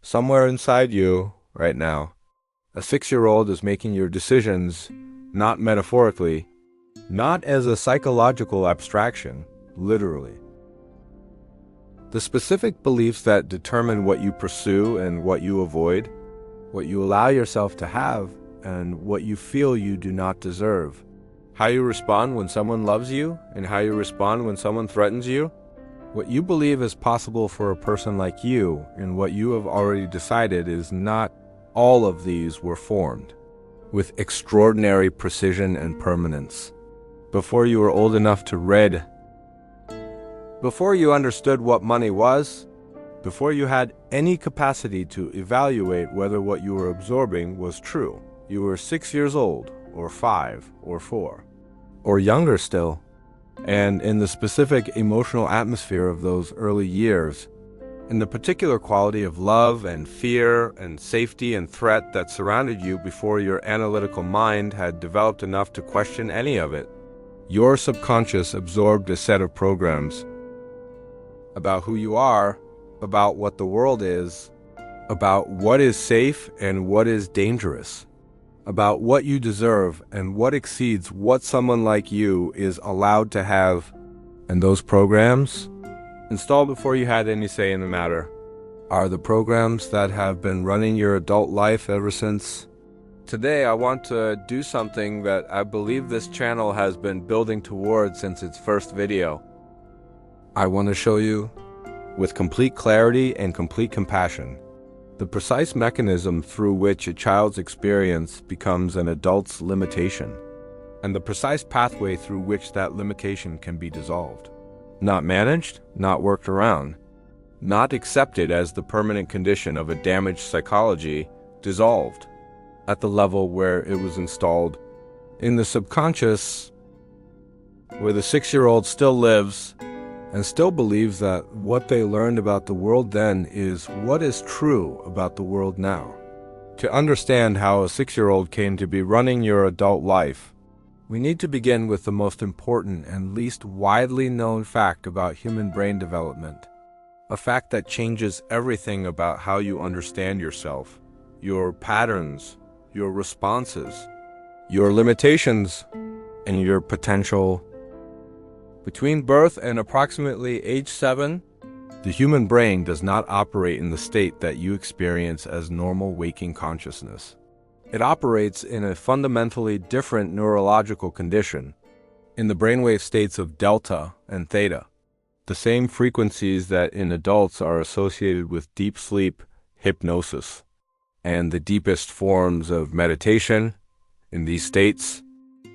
Somewhere inside you, right now, a 6-year-old is making your decisions, not metaphorically, not as a psychological abstraction, literally. The specific beliefs that determine what you pursue and what you avoid, what you allow yourself to have, and what you feel you do not deserve. How you respond when someone loves you, and how you respond when someone threatens you. What you believe is possible for a person like you, and what you have already decided is not all of these were formed with extraordinary precision and permanence. Before you were old enough to read, before you understood what money was, before you had any capacity to evaluate whether what you were absorbing was true. You were 6 years old, or 5, or 4, or younger still. And in the specific emotional atmosphere of those early years, in the particular quality of love and fear and safety and threat that surrounded you before your analytical mind had developed enough to question any of it, your subconscious absorbed a set of programs about who you are, about what the world is, about what is safe and what is dangerous, about what you deserve and what exceeds what someone like you is allowed to have. And those programs, installed before you had any say in the matter, are the programs that have been running your adult life ever since. Today I want to do something that I believe this channel has been building towards since its first video. I want to show you, with complete clarity and complete compassion, the precise mechanism through which a child's experience becomes an adult's limitation, and the precise pathway through which that limitation can be dissolved. Not managed, not worked around, not accepted as the permanent condition of a damaged psychology, dissolved at the level where it was installed in the subconscious, where the 6-year-old still lives and still believes that what they learned about the world then is what is true about the world now. To understand how a 6-year-old came to be running your adult life, we need to begin with the most important and least widely known fact about human brain development, a fact that changes everything about how you understand yourself, your patterns, your responses, your limitations, and your potential. Between birth and approximately age 7, the human brain does not operate in the state that you experience as normal waking consciousness. It operates in a fundamentally different neurological condition, in the brainwave states of delta and theta, the same frequencies that in adults are associated with deep sleep, hypnosis, and the deepest forms of meditation. In these states,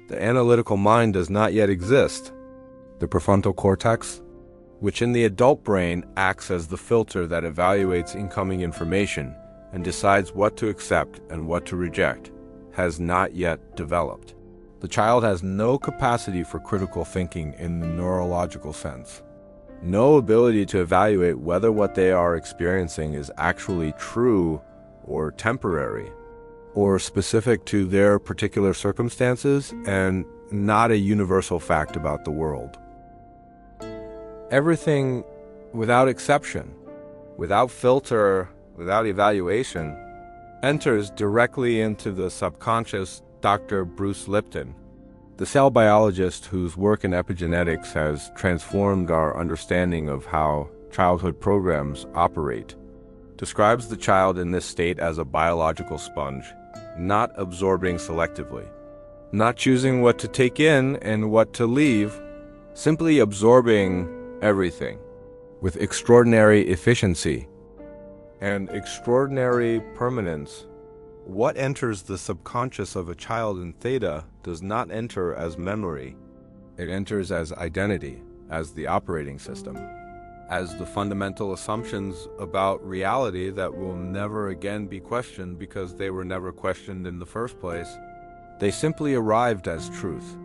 the analytical mind does not yet exist. The prefrontal cortex, which in the adult brain acts as the filter that evaluates incoming information and decides what to accept and what to reject, has not yet developed. The child has no capacity for critical thinking in the neurological sense, no ability to evaluate whether what they are experiencing is actually true or temporary, or specific to their particular circumstances and not a universal fact about the world. Everything, without exception, without filter, without evaluation, enters directly into the subconscious. Dr. Bruce Lipton, the cell biologist whose work in epigenetics has transformed our understanding of how childhood programs operate, describes the child in this state as a biological sponge, not absorbing selectively, not choosing what to take in and what to leave, simply absorbing everything with extraordinary efficiency and extraordinary permanence. What enters the subconscious of a child in theta does not enter as memory. It enters as identity, as the operating system, as the fundamental assumptions about reality that will never again be questioned because they were never questioned in the first place. They simply arrived as truth,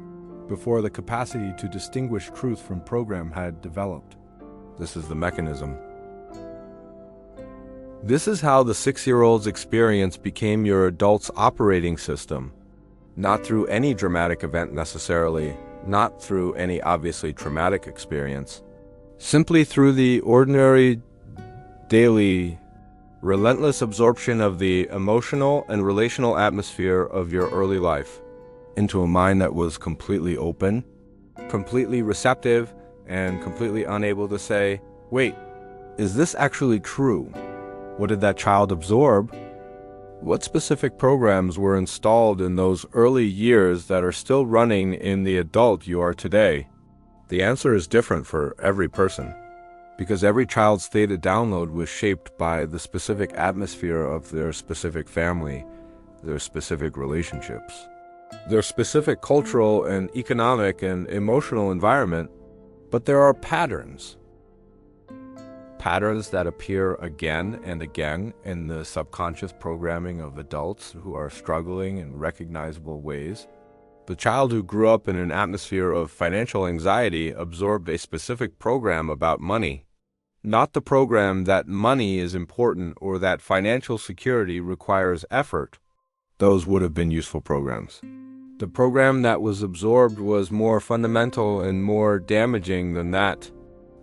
before the capacity to distinguish truth from program had developed. This is the mechanism. This is how the 6-year-old's experience became your adult's operating system, not through any dramatic event necessarily, not through any obviously traumatic experience, simply through the ordinary daily relentless absorption of the emotional and relational atmosphere of your early life into a mind that was completely open, completely receptive, and completely unable to say, wait, is this actually true? What did that child absorb? What specific programs were installed in those early years that are still running in the adult you are today? The answer is different for every person, because every child's theta download was shaped by the specific atmosphere of their specific family, their specific relationships, their specific cultural and economic and emotional environment. But there are patterns that appear again and again in the subconscious programming of adults who are struggling in recognizable ways. The child who grew up in an atmosphere of financial anxiety absorbed a specific program about money, not the program that money is important or that financial security requires effort. Those would have been useful programs. The program that was absorbed was more fundamental and more damaging than that.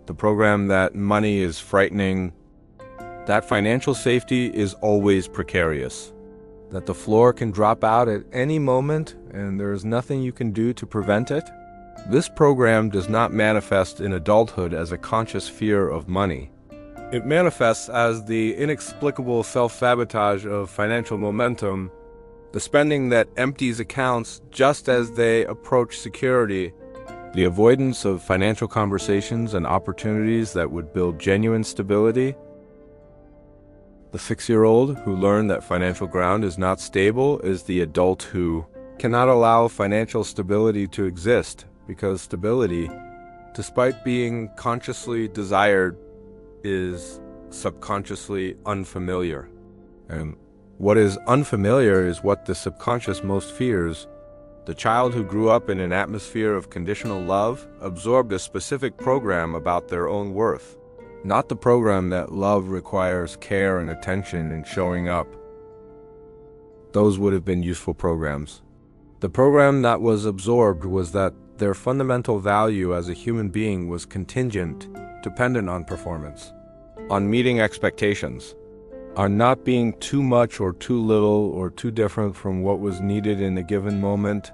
The program that money is frightening, that financial safety is always precarious, that the floor can drop out at any moment and there is nothing you can do to prevent it. This program does not manifest in adulthood as a conscious fear of money. It manifests as the inexplicable self-sabotage of financial momentum, the spending that empties accounts just as they approach security, the avoidance of financial conversations and opportunities that would build genuine stability. The 6-year-old who learned that financial ground is not stable is the adult who cannot allow financial stability to exist, because stability, despite being consciously desired, is subconsciously unfamiliar. And what is unfamiliar is what the subconscious most fears. The child who grew up in an atmosphere of conditional love absorbed a specific program about their own worth, not the program that love requires care and attention and showing up. Those would have been useful programs. The program that was absorbed was that their fundamental value as a human being was contingent, dependent on performance, on meeting expectations, on not being too much or too little or too different from what was needed in a given moment.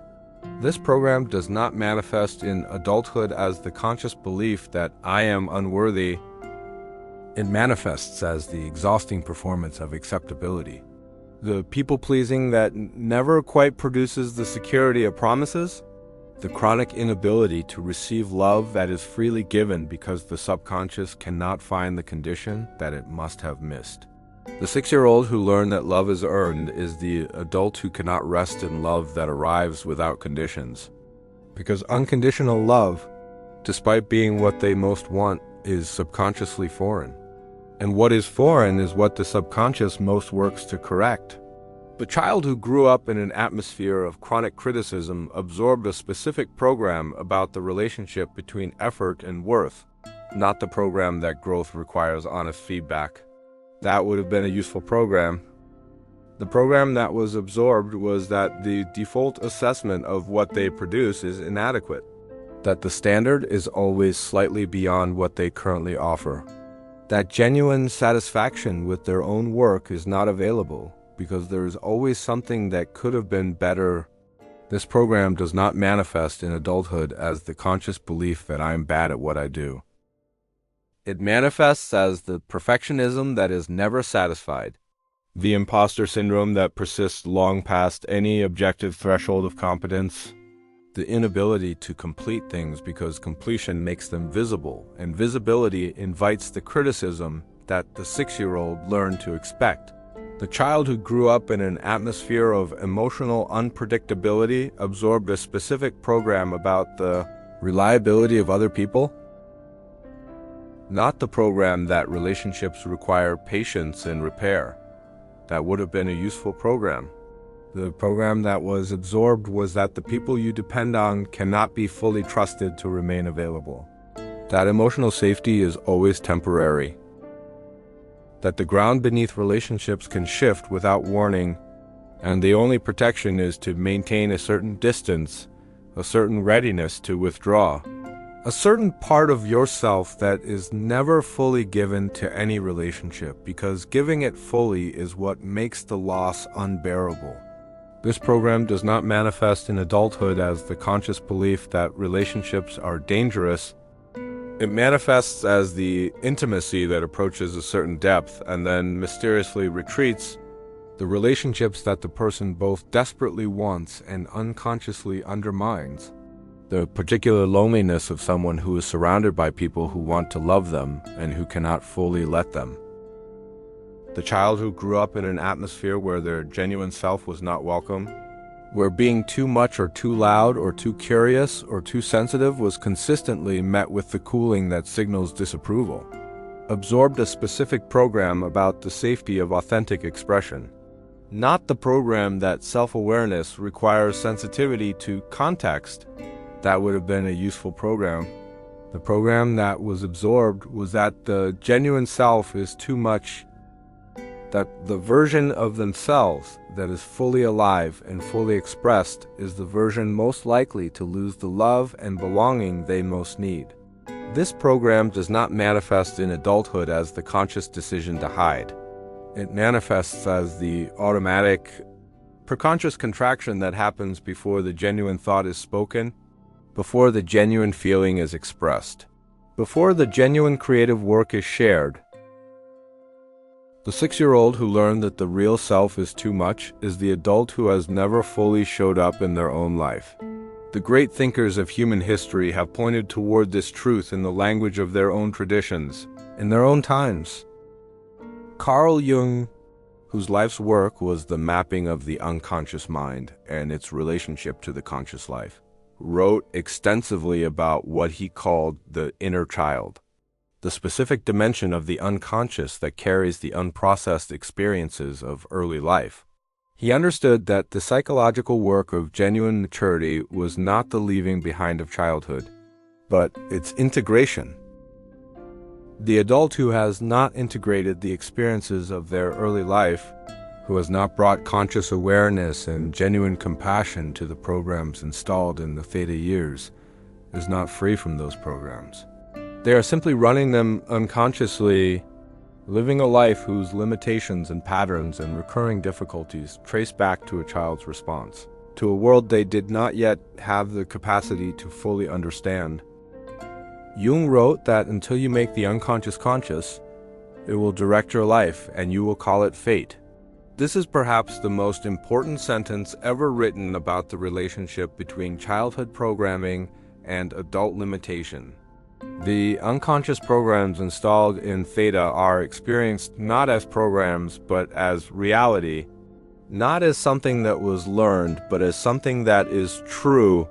This program does not manifest in adulthood as the conscious belief that I am unworthy. It manifests as the exhausting performance of acceptability, the people-pleasing that never quite produces the security it promises, the chronic inability to receive love that is freely given because the subconscious cannot find the condition that it must have missed. The 6-year-old who learned that love is earned is the adult who cannot rest in love that arrives without conditions. Because unconditional love, despite being what they most want, is subconsciously foreign. And what is foreign is what the subconscious most works to correct. The child who grew up in an atmosphere of chronic criticism absorbed a specific program about the relationship between effort and worth, not the program that growth requires honest feedback. That would have been a useful program. The program that was absorbed was that the default assessment of what they produce is inadequate, that the standard is always slightly beyond what they currently offer, that genuine satisfaction with their own work is not available because there is always something that could have been better. This program does not manifest in adulthood as the conscious belief that I am bad at what I do. It manifests as the perfectionism that is never satisfied, the imposter syndrome that persists long past any objective threshold of competence, the inability to complete things because completion makes them visible, and visibility invites the criticism that the 6-year-old learned to expect. The child who grew up in an atmosphere of emotional unpredictability absorbed a specific program about the reliability of other people, not the program that relationships require patience and repair. That would have been a useful program. The program that was absorbed was that the people you depend on cannot be fully trusted to remain available, that emotional safety is always temporary, that the ground beneath relationships can shift without warning, and the only protection is to maintain a certain distance, a certain readiness to withdraw. A certain part of yourself that is never fully given to any relationship, because giving it fully is what makes the loss unbearable. This program does not manifest in adulthood as the conscious belief that relationships are dangerous. It manifests as the intimacy that approaches a certain depth and then mysteriously retreats, the relationships that the person both desperately wants and unconsciously undermines. The particular loneliness of someone who is surrounded by people who want to love them and who cannot fully let them. The child who grew up in an atmosphere where their genuine self was not welcome, where being too much or too loud or too curious or too sensitive was consistently met with the cooling that signals disapproval, absorbed a specific program about the safety of authentic expression. Not the program that self-awareness requires sensitivity to context. That would have been a useful program. The program that was absorbed was that the genuine self is too much, that the version of themselves that is fully alive and fully expressed is the version most likely to lose the love and belonging they most need. This program does not manifest in adulthood as the conscious decision to hide. It manifests as the automatic, preconscious contraction that happens before the genuine thought is spoken, before the genuine feeling is expressed, before the genuine creative work is shared. The 6-year-old who learned that the real self is too much is the adult who has never fully showed up in their own life. The great thinkers of human history have pointed toward this truth in the language of their own traditions, in their own times. Carl Jung, whose life's work was the mapping of the unconscious mind and its relationship to the conscious life, wrote extensively about what he called the inner child, the specific dimension of the unconscious that carries the unprocessed experiences of early life. He understood that the psychological work of genuine maturity was not the leaving behind of childhood, but its integration. The adult who has not integrated the experiences of their early life, who has not brought conscious awareness and genuine compassion to the programs installed in the theta years, is not free from those programs. They are simply running them unconsciously, living a life whose limitations and patterns and recurring difficulties trace back to a child's response, to a world they did not yet have the capacity to fully understand. Jung wrote that until you make the unconscious conscious, it will direct your life and you will call it fate. This is perhaps the most important sentence ever written about the relationship between childhood programming and adult limitation. The unconscious programs installed in theta are experienced not as programs but as reality, not as something that was learned but as something that is true,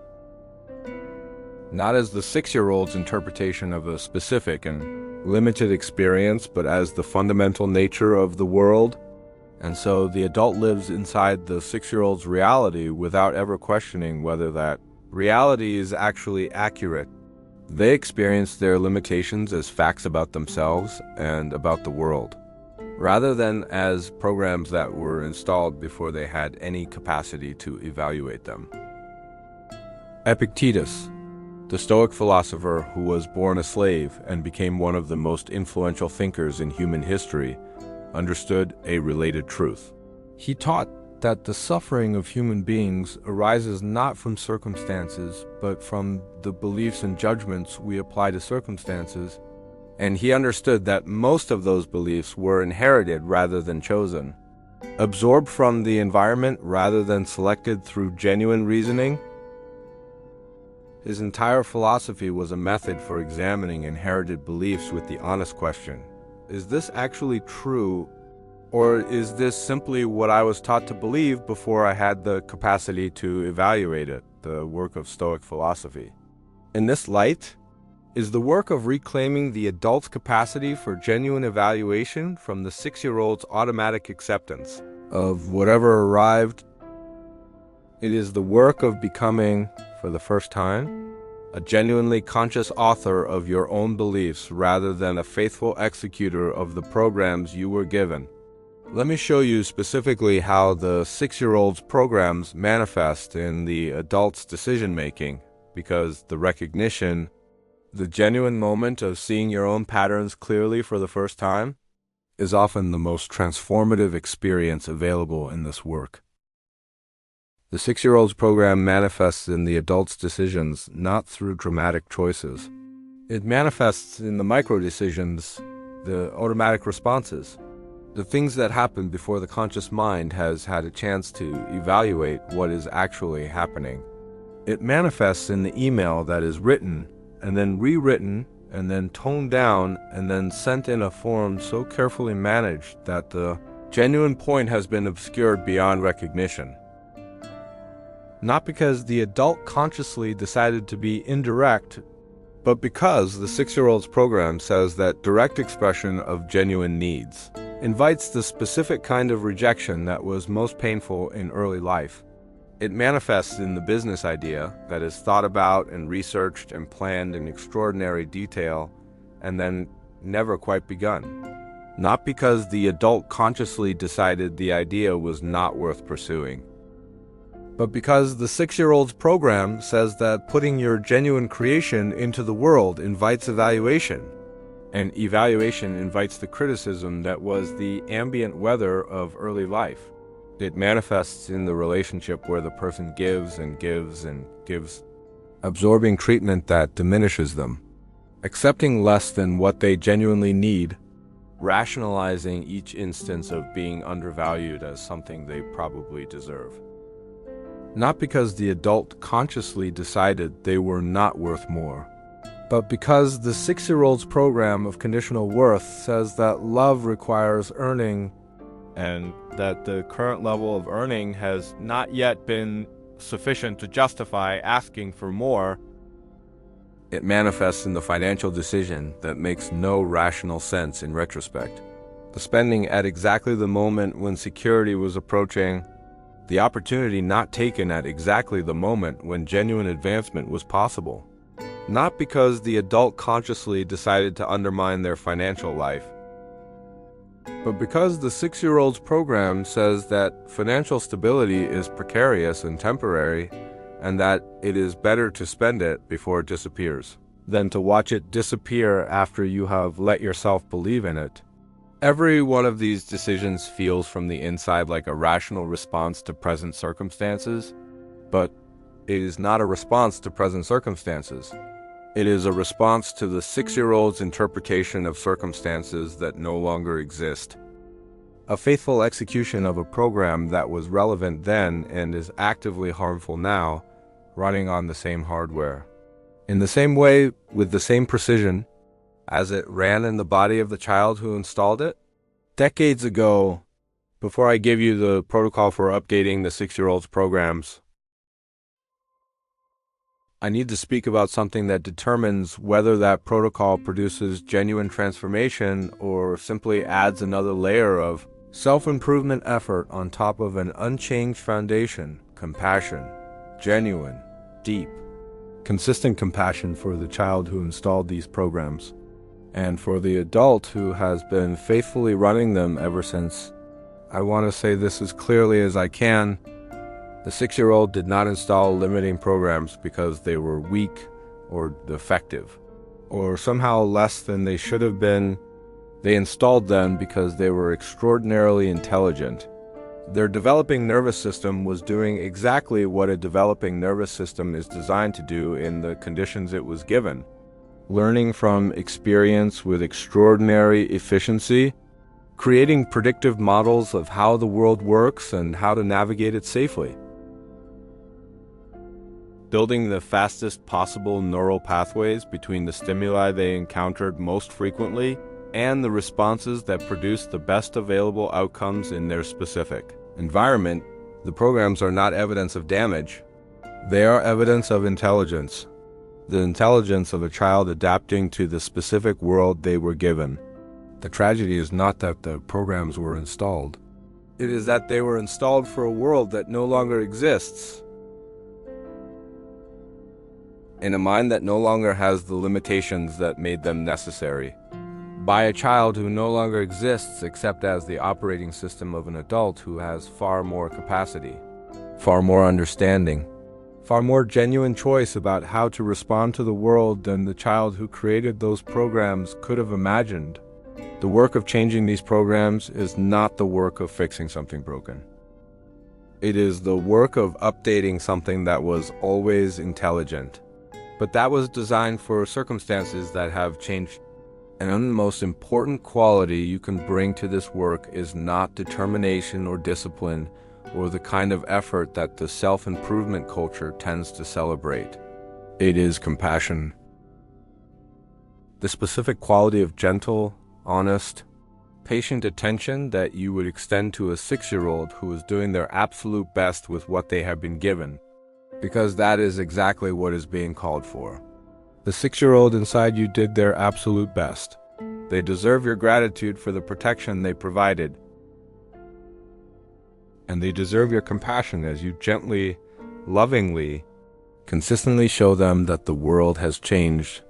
not as the 6-year-old's interpretation of a specific and limited experience but as the fundamental nature of the world. And so the adult lives inside the 6-year-old's reality without ever questioning whether that reality is actually accurate. They experience their limitations as facts about themselves and about the world, rather than as programs that were installed before they had any capacity to evaluate them. Epictetus, the Stoic philosopher who was born a slave and became one of the most influential thinkers in human history, understood a related truth. He taught that the suffering of human beings arises not from circumstances, but from the beliefs and judgments we apply to circumstances, and he understood that most of those beliefs were inherited rather than chosen, absorbed from the environment rather than selected through genuine reasoning. His entire philosophy was a method for examining inherited beliefs with the honest question: is this actually true, or is this simply what I was taught to believe before I had the capacity to evaluate it, the work of Stoic philosophy? In this light, is the work of reclaiming the adult's capacity for genuine evaluation from the 6-year-old's automatic acceptance of whatever arrived. It is the work of becoming, for the first time, a genuinely conscious author of your own beliefs rather than a faithful executor of the programs you were given. Let me show you specifically how the 6-year-old's programs manifest in the adult's decision-making, because the recognition The genuine moment of seeing your own patterns clearly for the first time is often the most transformative experience available in this work. The 6-year-old's program manifests in the adult's decisions not through dramatic choices. It manifests in the micro-decisions, the automatic responses, the things that happen before the conscious mind has had a chance to evaluate what is actually happening. It manifests in the email that is written and then rewritten and then toned down and then sent in a form so carefully managed that the genuine point has been obscured beyond recognition. Not because the adult consciously decided to be indirect, but because the 6-year-old's program says that direct expression of genuine needs invites the specific kind of rejection that was most painful in early life. It manifests in the business idea that is thought about and researched and planned in extraordinary detail and then never quite begun. Not because the adult consciously decided the idea was not worth pursuing, but because the 6-year-old's program says that putting your genuine creation into the world invites evaluation, and evaluation invites the criticism that was the ambient weather of early life. It manifests in the relationship where the person gives and gives and gives, absorbing treatment that diminishes them, accepting less than what they genuinely need, rationalizing each instance of being undervalued as something they probably deserve. Not because the adult consciously decided they were not worth more, but because the 6-year-old's program of conditional worth says that love requires earning and that the current level of earning has not yet been sufficient to justify asking for more. It manifests in the financial decision that makes no rational sense in retrospect. The spending at exactly the moment when security was approaching, the opportunity not taken at exactly the moment when genuine advancement was possible. Not because the adult consciously decided to undermine their financial life, but because the 6-year-old's program says that financial stability is precarious and temporary, and that it is better to spend it before it disappears than to watch it disappear after you have let yourself believe in it. Every one of these decisions feels from the inside like a rational response to present circumstances, but it is not a response to present circumstances. It is a response to the 6-year-old's interpretation of circumstances that no longer exist. A faithful execution of a program that was relevant then and is actively harmful now, running on the same hardware. In the same way, with the same precision, as it ran in the body of the child who installed it? Decades ago, before I give you the protocol for updating the 6-year-old's programs, I need to speak about something that determines whether that protocol produces genuine transformation or simply adds another layer of self-improvement effort on top of an unchanged foundation, compassion, genuine, deep, consistent compassion for the child who installed these programs, and for the adult who has been faithfully running them ever since. I want to say this as clearly as I can. The 6-year-old did not install limiting programs because they were weak or defective, or somehow less than they should have been. They installed them because they were extraordinarily intelligent. Their developing nervous system was doing exactly what a developing nervous system is designed to do in the conditions it was given. Learning from experience with extraordinary efficiency, creating predictive models of how the world works and how to navigate it safely. Building the fastest possible neural pathways between the stimuli they encountered most frequently and the responses that produced the best available outcomes in their specific environment. The programs are not evidence of damage. They are evidence of intelligence. The intelligence of a child adapting to the specific world they were given. The tragedy is not that the programs were installed. It is that they were installed for a world that no longer exists. In a mind that no longer has the limitations that made them necessary. By a child who no longer exists except as the operating system of an adult who has far more capacity, far more understanding, far more genuine choice about how to respond to the world than the child who created those programs could have imagined. The work of changing these programs is not the work of fixing something broken. It is the work of updating something that was always intelligent, but that was designed for circumstances that have changed. And the most important quality you can bring to this work is not determination or discipline or the kind of effort that the self-improvement culture tends to celebrate. It is compassion. The specific quality of gentle, honest, patient attention that you would extend to a 6-year-old who is doing their absolute best with what they have been given, because that is exactly what is being called for. The 6-year-old inside you did their absolute best. They deserve your gratitude for the protection they provided. And they deserve your compassion as you gently, lovingly, consistently show them that the world has changed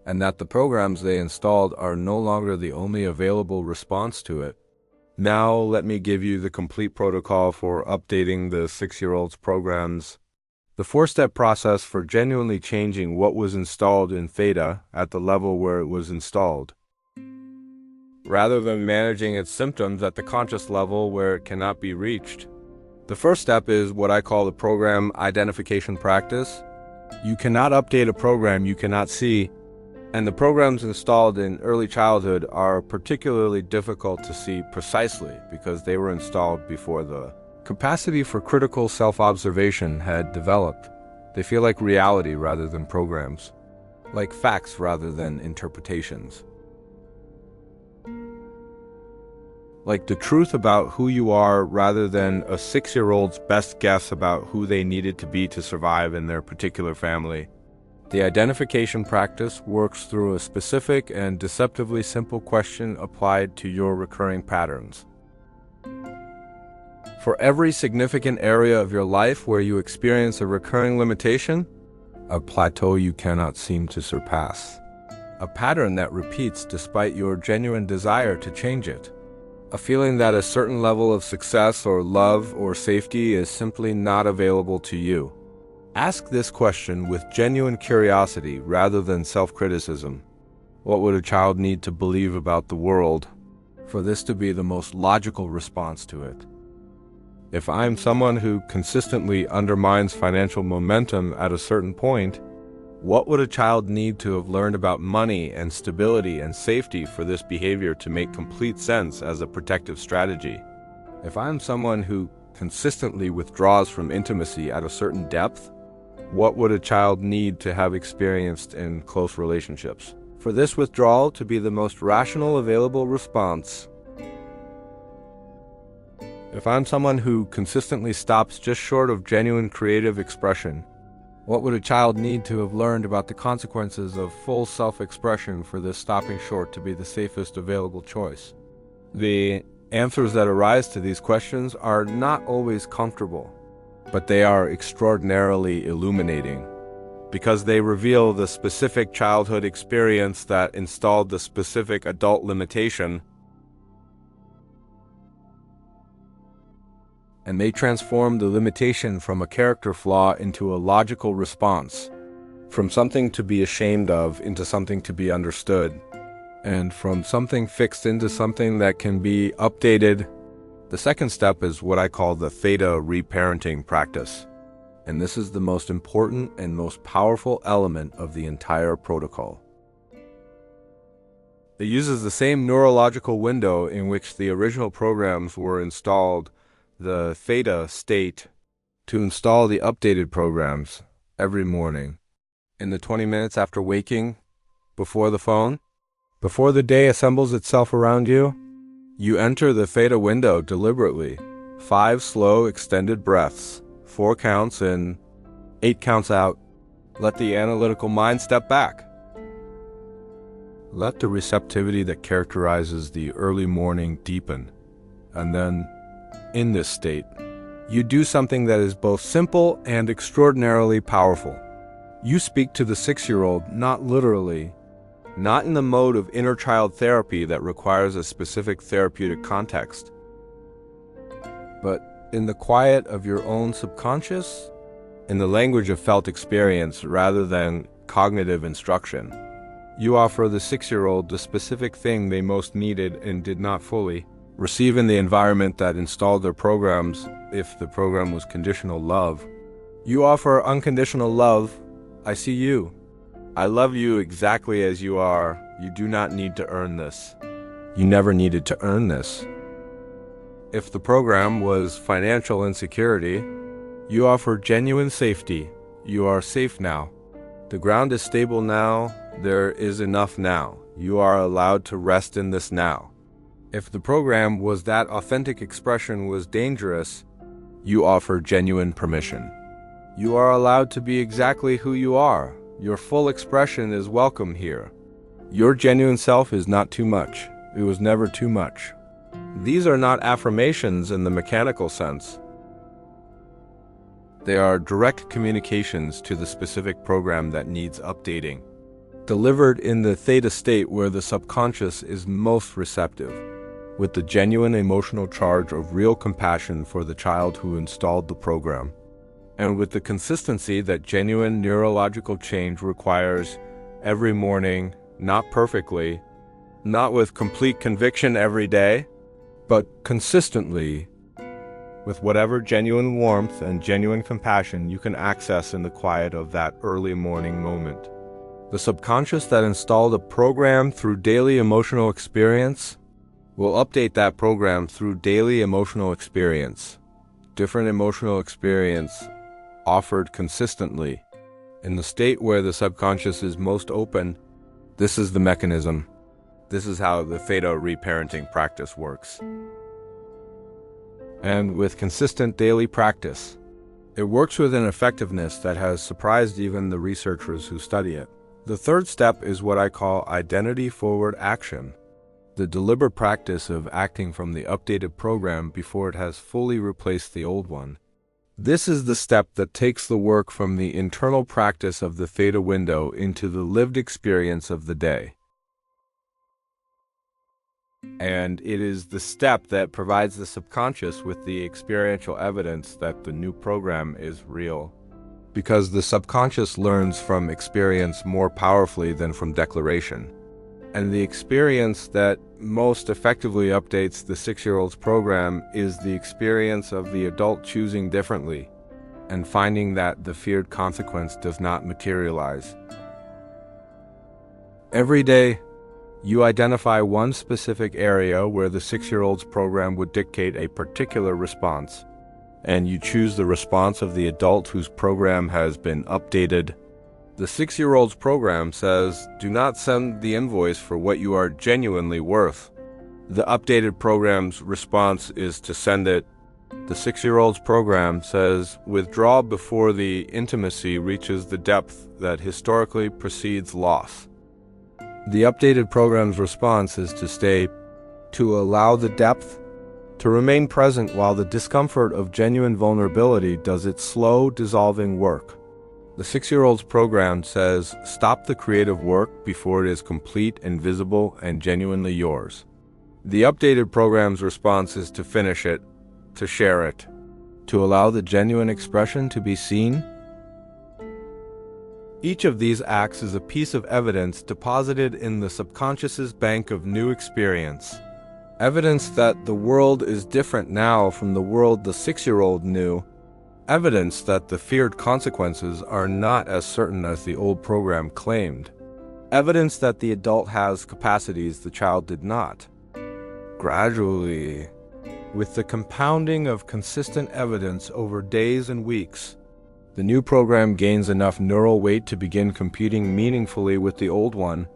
and that the programs they installed are no longer the only available response to it. Now let me give you the complete protocol for updating the 6-year-old's programs. The 4-step process for genuinely changing what was installed in theta at the level where it was installed, rather than managing its symptoms at the conscious level where it cannot be reached. The first step is what I call the program identification practice. You cannot update a program you cannot see, and the programs installed in early childhood are particularly difficult to see precisely because they were installed before the capacity for critical self-observation had developed. They feel like reality rather than programs, like facts rather than interpretations, like the truth about who you are rather than a 6-year-old's best guess about who they needed to be to survive in their particular family. The identification practice works through a specific and deceptively simple question applied to your recurring patterns. For every significant area of your life where you experience a recurring limitation, a plateau you cannot seem to surpass, a pattern that repeats despite your genuine desire to change it, a feeling that a certain level of success or love or safety is simply not available to you. Ask this question with genuine curiosity rather than self-criticism. What would a child need to believe about the world for this to be the most logical response to it? If I'm someone who consistently undermines financial momentum at a certain point, what would a child need to have learned about money and stability and safety for this behavior to make complete sense as a protective strategy? If I'm someone who consistently withdraws from intimacy at a certain depth, what would a child need to have experienced in close relationships for this withdrawal to be the most rational available response? If I'm someone who consistently stops just short of genuine creative expression, what would a child need to have learned about the consequences of full self-expression for this stopping short to be the safest available choice? The answers that arise to these questions are not always comfortable, but they are extraordinarily illuminating because they reveal the specific childhood experience that installed the specific adult limitation, and they transform the limitation from a character flaw into a logical response, from something to be ashamed of into something to be understood, and from something fixed into something that can be updated. The second step is what I call the theta reparenting practice, and this is the most important and most powerful element of the entire protocol. It uses the same neurological window in which the original programs were installed, the theta state, to install the updated programs every morning. In the 20 minutes after waking, before the phone, before the day assembles itself around you, you enter the theta window deliberately. 5 slow extended breaths, 4 counts in, 8 counts out. Let the analytical mind step back. Let the receptivity that characterizes the early morning deepen, and then, in this state, you do something that is both simple and extraordinarily powerful. You speak to the 6-year-old not literally, not in the mode of inner child therapy that requires a specific therapeutic context, but in the quiet of your own subconscious in the language of felt experience rather than cognitive instruction. You offer the 6-year-old the specific thing they most needed and did not fully receive in the environment that installed their programs, if the program was conditional love. You offer unconditional love. I see you. I love you exactly as you are. You do not need to earn this. You never needed to earn this. If the program was financial insecurity, you offer genuine safety. You are safe now. The ground is stable now. There is enough now. You are allowed to rest in this now. If the program was that authentic expression was dangerous, you offer genuine permission. You are allowed to be exactly who you are. Your full expression is welcome here. Your genuine self is not too much. It was never too much. These are not affirmations in the mechanical sense. They are direct communications to the specific program that needs updating, delivered in the theta state where the subconscious is most receptive, with the genuine emotional charge of real compassion for the child who installed the program, and with the consistency that genuine neurological change requires every morning, not perfectly, not with complete conviction every day, but consistently, with whatever genuine warmth and genuine compassion you can access in the quiet of that early morning moment. The subconscious that installed a program through daily emotional experience will update that program through daily emotional experience. Different emotional experience offered consistently. In the state where the subconscious is most open, this is the mechanism. This is how the theta reparenting practice works. And with consistent daily practice, it works with an effectiveness that has surprised even the researchers who study it. The third step is what I call identity-forward action, the deliberate practice of acting from the updated program before it has fully replaced the old one. This is the step that takes the work from the internal practice of the theta window into the lived experience of the day. And it is the step that provides the subconscious with the experiential evidence that the new program is real. Because the subconscious learns from experience more powerfully than from declaration. And the experience that most effectively updates the 6-year-old's program is the experience of the adult choosing differently and finding that the feared consequence does not materialize. Every day, you identify one specific area where the 6-year-old's program would dictate a particular response, and you choose the response of the adult whose program has been updated. The 6-year-old's program says, do not send the invoice for what you are genuinely worth. The updated program's response is to send it. The 6-year-old's program says, withdraw before the intimacy reaches the depth that historically precedes loss. The updated program's response is to stay, to allow the depth, to remain present while the discomfort of genuine vulnerability does its slow, dissolving work. The 6-year-old's program says, stop the creative work before it is complete and visible and genuinely yours. The updated program's response is to finish it, to share it, to allow the genuine expression to be seen. Each of these acts is a piece of evidence deposited in the subconscious's bank of new experience. Evidence that the world is different now from the world the 6-year-old knew. Evidence that the feared consequences are not as certain as the old program claimed. Evidence that the adult has capacities the child did not. Gradually, with the compounding of consistent evidence over days and weeks, the new program gains enough neural weight to begin competing meaningfully with the old one,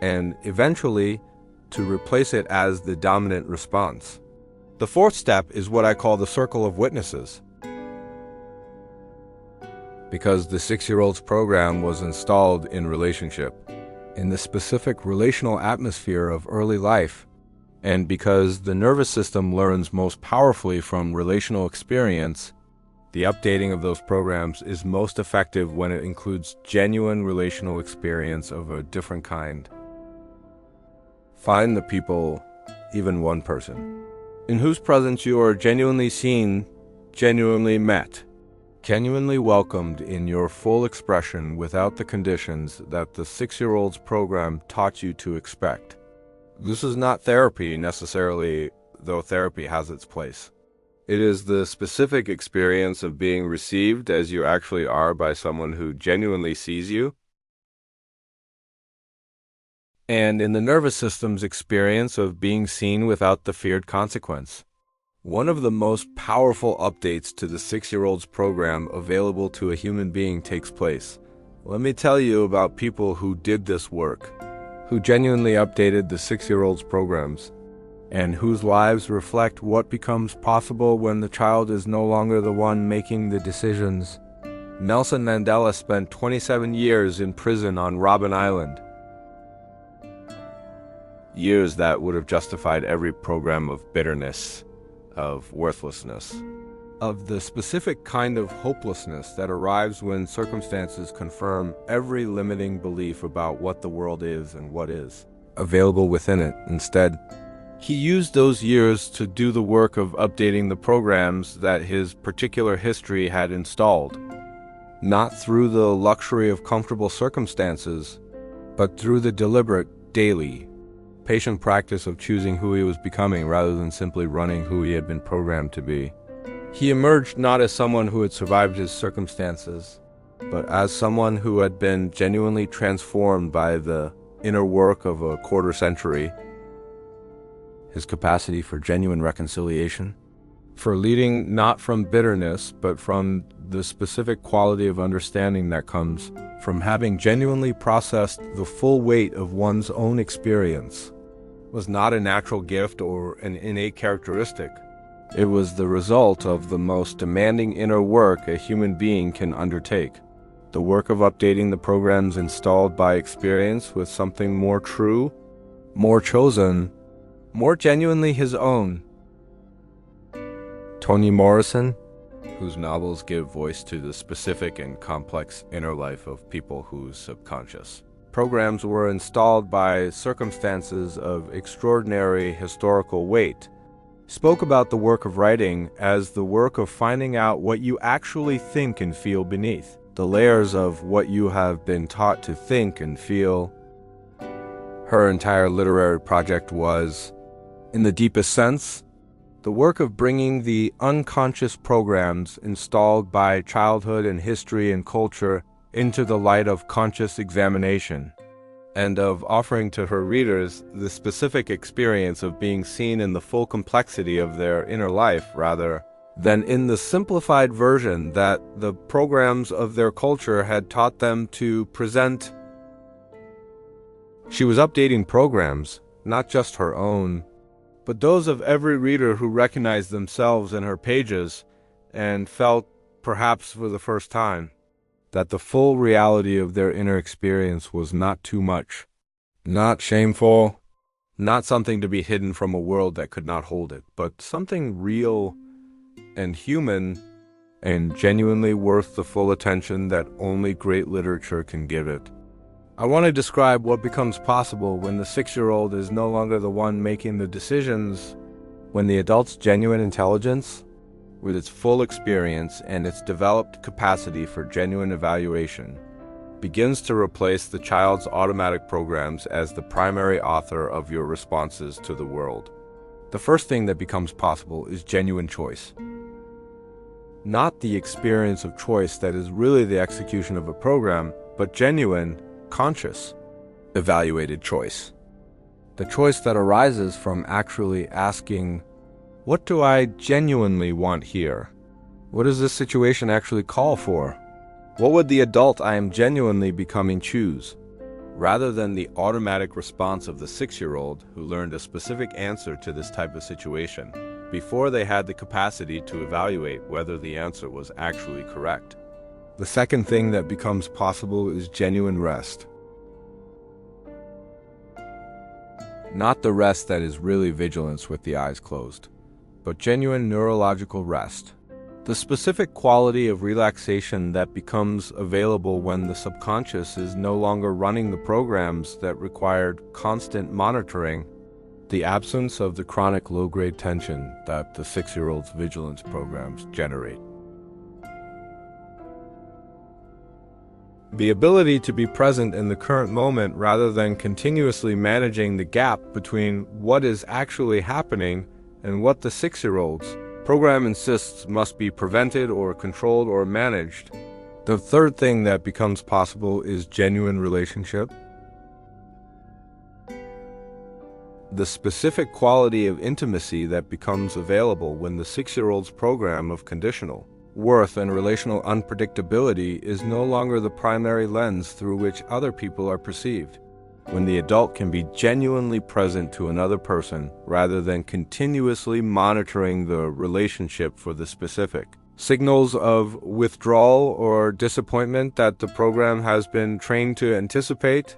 and eventually to replace it as the dominant response. The fourth step is what I call the circle of witnesses. Because the 6-year-old's program was installed in relationship, in the specific relational atmosphere of early life, and because the nervous system learns most powerfully from relational experience, the updating of those programs is most effective when it includes genuine relational experience of a different kind. Find the people, even one person, in whose presence you are genuinely seen, genuinely met, genuinely welcomed in your full expression without the conditions that the 6-year-old's program taught you to expect. This is not therapy necessarily, though therapy has its place. It is the specific experience of being received as you actually are by someone who genuinely sees you, and in the nervous system's experience of being seen without the feared consequence. One of the most powerful updates to the 6-year-old's program available to a human being takes place. Let me tell you about people who did this work, who genuinely updated the 6-year-old's programs, and whose lives reflect what becomes possible when the child is no longer the one making the decisions. Nelson Mandela spent 27 years in prison on Robben Island. Years that would have justified every program of bitterness, of worthlessness, of the specific kind of hopelessness that arrives when circumstances confirm every limiting belief about what the world is and what is available within it. Instead, he used those years to do the work of updating the programs that his particular history had installed, not through the luxury of comfortable circumstances, but through the deliberate, daily, patient practice of choosing who he was becoming rather than simply running who he had been programmed to be. He emerged not as someone who had survived his circumstances, but as someone who had been genuinely transformed by the inner work of a quarter century, his capacity for genuine reconciliation, for leading not from bitterness, but from the specific quality of understanding that comes from having genuinely processed the full weight of one's own experience, was not a natural gift or an innate characteristic. It was the result of the most demanding inner work a human being can undertake, the work of updating the programs installed by experience with something more true, more chosen, more genuinely his own. Toni Morrison, whose novels give voice to the specific and complex inner life of people whose subconscious programs were installed by circumstances of extraordinary historical weight, spoke about the work of writing as the work of finding out what you actually think and feel beneath, the layers of what you have been taught to think and feel. Her entire literary project was, in the deepest sense, the work of bringing the unconscious programs installed by childhood and history and culture into the light of conscious examination, and of offering to her readers the specific experience of being seen in the full complexity of their inner life rather than in the simplified version that the programs of their culture had taught them to present. She was updating programs, not just her own, but those of every reader who recognized themselves in her pages and felt, perhaps for the first time, that the full reality of their inner experience was not too much, not shameful, not something to be hidden from a world that could not hold it, but something real and human and genuinely worth the full attention that only great literature can give it. I want to describe what becomes possible when the 6-year-old is no longer the one making the decisions, when the adult's genuine intelligence, with its full experience and its developed capacity for genuine evaluation, begins to replace the child's automatic programs as the primary author of your responses to the world. The first thing that becomes possible is genuine choice. Not the experience of choice that is really the execution of a program, but genuine, conscious, evaluated choice. The choice that arises from actually asking, what do I genuinely want here? What does this situation actually call for? What would the adult I am genuinely becoming choose? Rather than the automatic response of the 6-year-old who learned a specific answer to this type of situation before they had the capacity to evaluate whether the answer was actually correct. The second thing that becomes possible is genuine rest. Not the rest that is really vigilance with the eyes closed, but genuine neurological rest. The specific quality of relaxation that becomes available when the subconscious is no longer running the programs that required constant monitoring, the absence of the chronic low-grade tension that the 6-year-old's vigilance programs generate. The ability to be present in the current moment rather than continuously managing the gap between what is actually happening and what the 6-year-old's program insists must be prevented or controlled or managed. The third thing that becomes possible is genuine relationship. The specific quality of intimacy that becomes available when the 6-year-old's program of conditional worth and relational unpredictability is no longer the primary lens through which other people are perceived. When the adult can be genuinely present to another person rather than continuously monitoring the relationship for the specific signals of withdrawal or disappointment that the program has been trained to anticipate.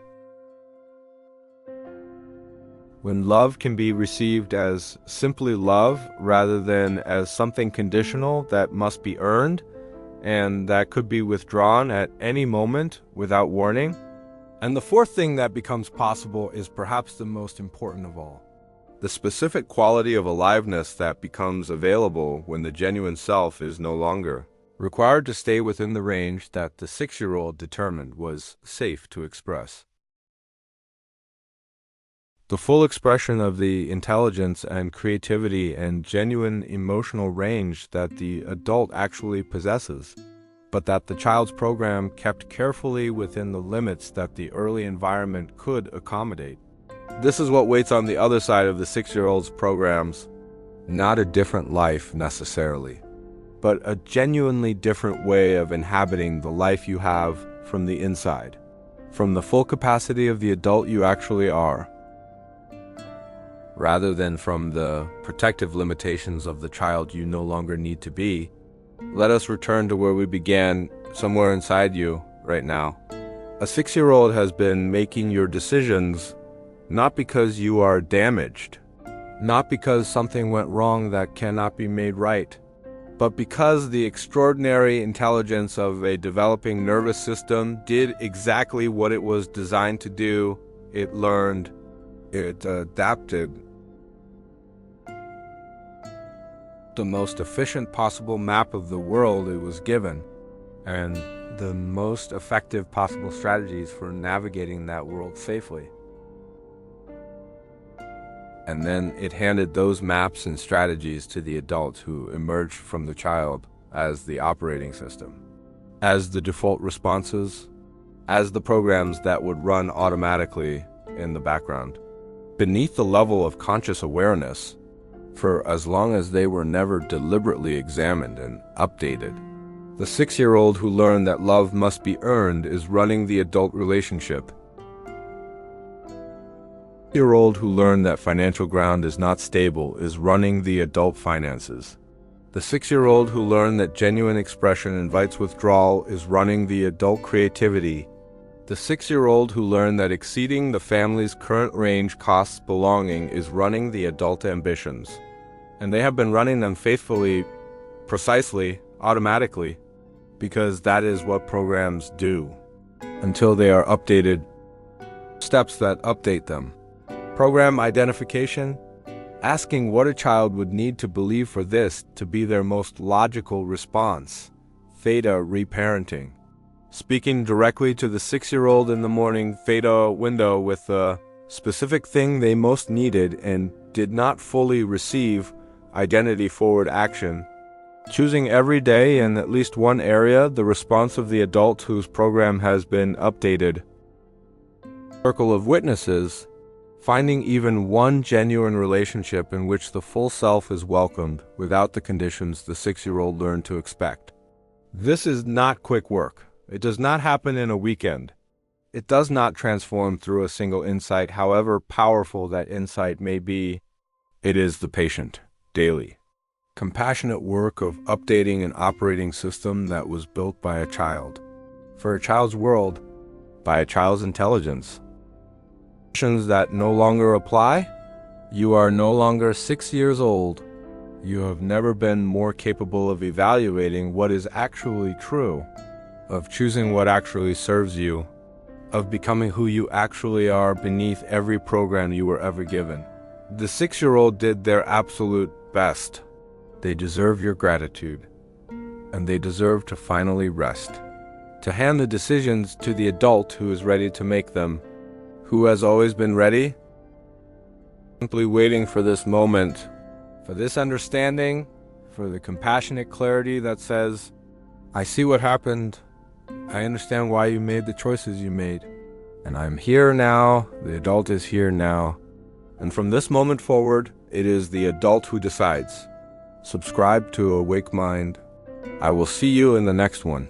When love can be received as simply love rather than as something conditional that must be earned and that could be withdrawn at any moment without warning. And the fourth thing that becomes possible is perhaps the most important of all. The specific quality of aliveness that becomes available when the genuine self is no longer required to stay within the range that the 6-year-old determined was safe to express. The full expression of the intelligence and creativity and genuine emotional range that the adult actually possesses, but that the child's program kept carefully within the limits that the early environment could accommodate. This is what waits on the other side of the 6-year-old's programs. Not a different life necessarily, but a genuinely different way of inhabiting the life you have from the inside, from the full capacity of the adult you actually are, rather than from the protective limitations of the child you no longer need to be. Let us return to where we began, somewhere inside you right now. A 6-year-old has been making your decisions not because you are damaged, not because something went wrong that cannot be made right, but because the extraordinary intelligence of a developing nervous system did exactly what it was designed to do. It learned, it adapted. The most efficient possible map of the world it was given, and the most effective possible strategies for navigating that world safely. And then it handed those maps and strategies to the adult who emerged from the child as the operating system, as the default responses, as the programs that would run automatically in the background, beneath the level of conscious awareness, for as long as they were never deliberately examined and updated. The 6-year-old who learned that love must be earned is running the adult relationship. The 6-year-old who learned that financial ground is not stable is running the adult finances. The 6-year-old who learned that genuine expression invites withdrawal is running the adult creativity. The 6-year-old who learned that exceeding the family's current range costs belonging is running the adult ambitions. And they have been running them faithfully, precisely, automatically, because that is what programs do, until they are updated. Steps that update them. Program identification, asking what a child would need to believe for this to be their most logical response. Theta reparenting. Speaking directly to the 6-year-old in the morning theta window with the specific thing they most needed and did not fully receive, identity-forward action. Choosing every day in at least one area the response of the adult whose program has been updated. Circle of witnesses, finding even one genuine relationship in which the full self is welcomed without the conditions the 6-year-old learned to expect. This is not quick work. It does not happen in a weekend. It does not transform through a single insight, however powerful that insight may be. It is the patient, daily, compassionate work of updating an operating system that was built by a child, for a child's world, by a child's intelligence. Questions that no longer apply? You are no longer 6 years old. You have never been more capable of evaluating what is actually true, of choosing what actually serves you, of becoming who you actually are beneath every program you were ever given. The 6-year-old did their absolute best. They deserve your gratitude, and they deserve to finally rest, to hand the decisions to the adult who is ready to make them. Who has always been ready? Simply waiting for this moment, for this understanding, for the compassionate clarity that says, I see what happened, I understand why you made the choices you made, and I'm here now, the adult is here now, and from this moment forward, it is the adult who decides. Subscribe to Awake Mind. I will see you in the next one.